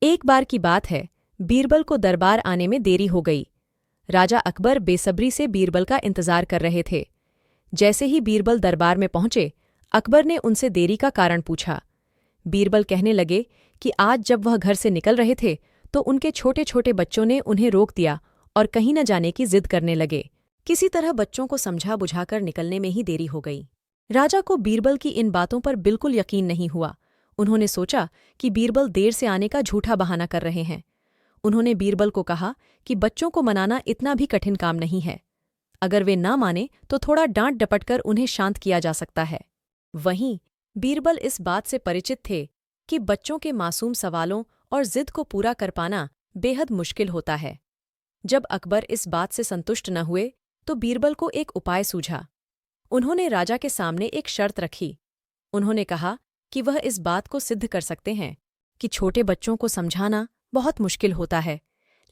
एक बार की बात है, बीरबल को दरबार आने में देरी हो गई। राजा अकबर बेसब्री से बीरबल का इंतजार कर रहे थे। जैसे ही बीरबल दरबार में पहुंचे, अकबर ने उनसे देरी का कारण पूछा। बीरबल कहने लगे कि आज जब वह घर से निकल रहे थे तो उनके छोटे छोटे बच्चों ने उन्हें रोक दिया और कहीं न जाने की जिद करने लगे। किसी तरह बच्चों को समझा बुझाकर निकलने में ही देरी हो गई। राजा को बीरबल की इन बातों पर बिल्कुल यकीन नहीं हुआ। उन्होंने सोचा कि बीरबल देर से आने का झूठा बहाना कर रहे हैं। उन्होंने बीरबल को कहा कि बच्चों को मनाना इतना भी कठिन काम नहीं है। अगर वे ना माने तो थोड़ा डांट डपट कर उन्हें शांत किया जा सकता है। वहीं बीरबल इस बात से परिचित थे कि बच्चों के मासूम सवालों और जिद को पूरा कर पाना बेहद मुश्किल होता है। जब अकबर इस बात से संतुष्ट न हुए तो बीरबल को एक उपाय सूझा। उन्होंने राजा के सामने एक शर्त रखी। उन्होंने कहा कि वह इस बात को सिद्ध कर सकते हैं कि छोटे बच्चों को समझाना बहुत मुश्किल होता है,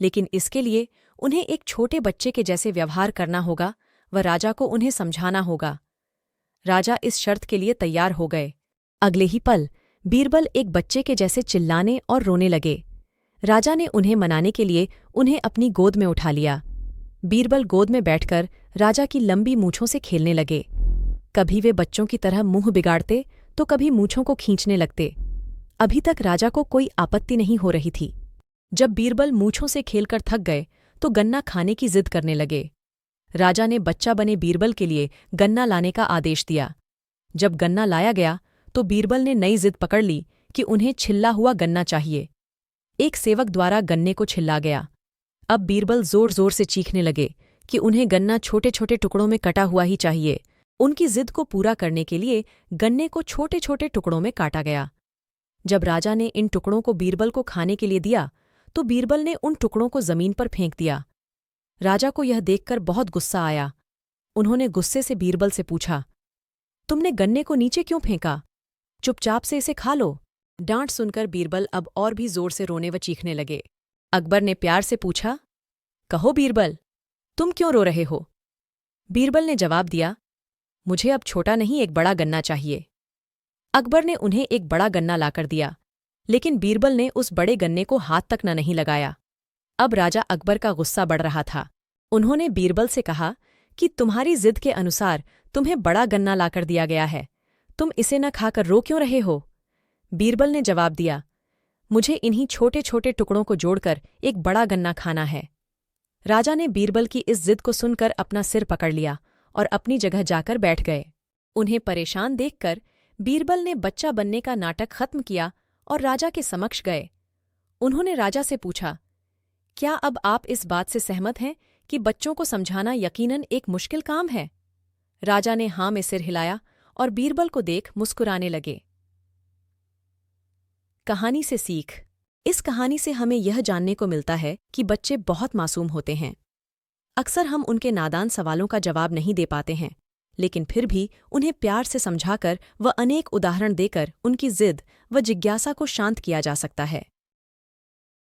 लेकिन इसके लिए उन्हें एक छोटे बच्चे के जैसे व्यवहार करना होगा व राजा को उन्हें समझाना होगा। राजा इस शर्त के लिए तैयार हो गए। अगले ही पल बीरबल एक बच्चे के जैसे चिल्लाने और रोने लगे। राजा ने उन्हें मनाने के लिए उन्हें अपनी गोद में उठा लिया। बीरबल गोद में बैठकर राजा की लंबी मूंछों से खेलने लगे। कभी वे बच्चों की तरह मुंह बिगाड़ते तो कभी मूंछों को खींचने लगते। अभी तक राजा को कोई आपत्ति नहीं हो रही थी। जब बीरबल मूंछों से खेलकर थक गए तो गन्ना खाने की जिद करने लगे। राजा ने बच्चा बने बीरबल के लिए गन्ना लाने का आदेश दिया। जब गन्ना लाया गया तो बीरबल ने नई जिद पकड़ ली कि उन्हें छिल्ला हुआ गन्ना चाहिए। एक सेवक द्वारा गन्ने को छिल्ला गया। अब बीरबल जोर जोर से चीखने लगे कि उन्हें गन्ना छोटे छोटे टुकड़ों में कटा हुआ ही चाहिए। उनकी जिद को पूरा करने के लिए गन्ने को छोटे छोटे टुकड़ों में काटा गया। जब राजा ने इन टुकड़ों को बीरबल को खाने के लिए दिया तो बीरबल ने उन टुकड़ों को जमीन पर फेंक दिया। राजा को यह देखकर बहुत गुस्सा आया। उन्होंने गुस्से से बीरबल से पूछा, तुमने गन्ने को नीचे क्यों फेंका? चुपचाप से इसे खा लो। डांट सुनकर बीरबल अब और भी जोर से रोने व चीखने लगे। अकबर ने प्यार से पूछा, कहो बीरबल, तुम क्यों रो रहे हो? बीरबल ने जवाब दिया, मुझे अब छोटा नहीं एक बड़ा गन्ना चाहिए। अकबर ने उन्हें एक बड़ा गन्ना लाकर दिया, लेकिन बीरबल ने उस बड़े गन्ने को हाथ तक न नहीं लगाया। अब राजा अकबर का गुस्सा बढ़ रहा था। उन्होंने बीरबल से कहा कि तुम्हारी जिद के अनुसार तुम्हें बड़ा गन्ना लाकर दिया गया है, तुम इसे न खाकर रो क्यों रहे हो? बीरबल ने जवाब दिया, मुझे इन्हीं छोटे छोटे टुकड़ों को जोड़कर एक बड़ा गन्ना खाना है। राजा ने बीरबल की इस जिद को सुनकर अपना सिर पकड़ लिया और अपनी जगह जाकर बैठ गए। उन्हें परेशान देखकर बीरबल ने बच्चा बनने का नाटक खत्म किया और राजा के समक्ष गए। उन्होंने राजा से पूछा, क्या अब आप इस बात से सहमत हैं कि बच्चों को समझाना यकीनन एक मुश्किल काम है? राजा ने हाँ में सिर हिलाया और बीरबल को देख मुस्कुराने लगे। कहानी से सीख। इस कहानी से हमें यह जानने को मिलता है कि बच्चे बहुत मासूम होते हैं। अक्सर हम उनके नादान सवालों का जवाब नहीं दे पाते हैं, लेकिन फिर भी उन्हें प्यार से समझाकर व अनेक उदाहरण देकर उनकी जिद व जिज्ञासा को शांत किया जा सकता है।